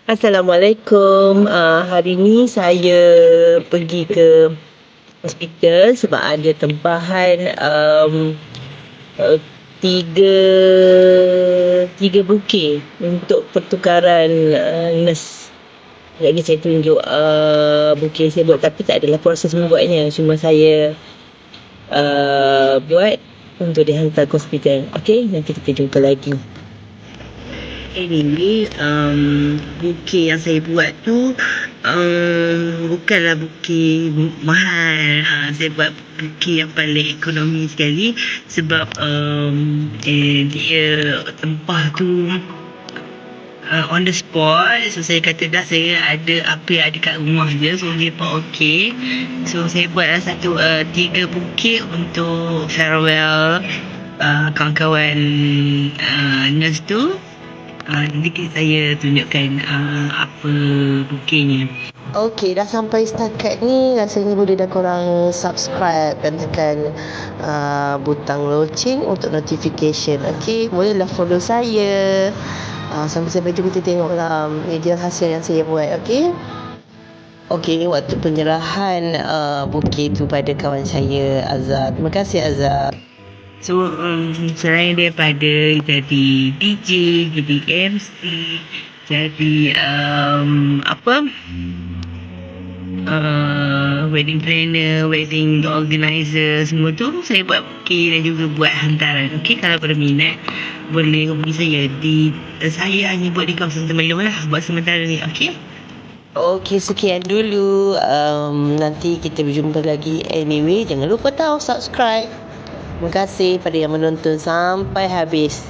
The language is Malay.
Assalamualaikum. Hari ni saya pergi ke hospital sebab ada tempahan uh, tiga tiga bukit untuk pertukaran nurse. Jadi saya tunjuk bukit saya buat, tapi tak adalah proses membuatnya. Cuma saya buat untuk dihantar ke hospital. Okey, nanti kita jumpa lagi. Ini bukit yang saya buat tu bukanlah bukit mahal. Saya buat bukit yang paling ekonomi sekali sebab dia tempah tu on the spot. So saya kata dah, saya ada apa yang ada kat rumah je, so dia pun okey. So saya buatlah satu 3 bukit untuk farewell kawan-kawan nurse tu. Nanti saya tunjukkan apa bukitnya. Okey, dah sampai setakat ni, rasanya boleh dah korang subscribe dan tekan butang loceng untuk notification. Okey, bolehlah follow saya. Sampai-sampai tu kita tengoklah media hasil yang saya buat. Okey. Okey, waktu penyerahan bukit tu pada kawan saya Azhar. Terima kasih Azhar. So selain daripada jadi DJ, jadi MC, jadi wedding planner, wedding organizer, semua tu saya buat bukit dan juga buat hantaran. Okey, kalau berminat boleh hubungi saya saya hanya buat di kawasan Temerloh lah buat sementara ni. Okey. Okey, sekian dulu. Nanti kita berjumpa lagi. Anyway, jangan lupa subscribe. Terima kasih pada yang menonton sampai habis.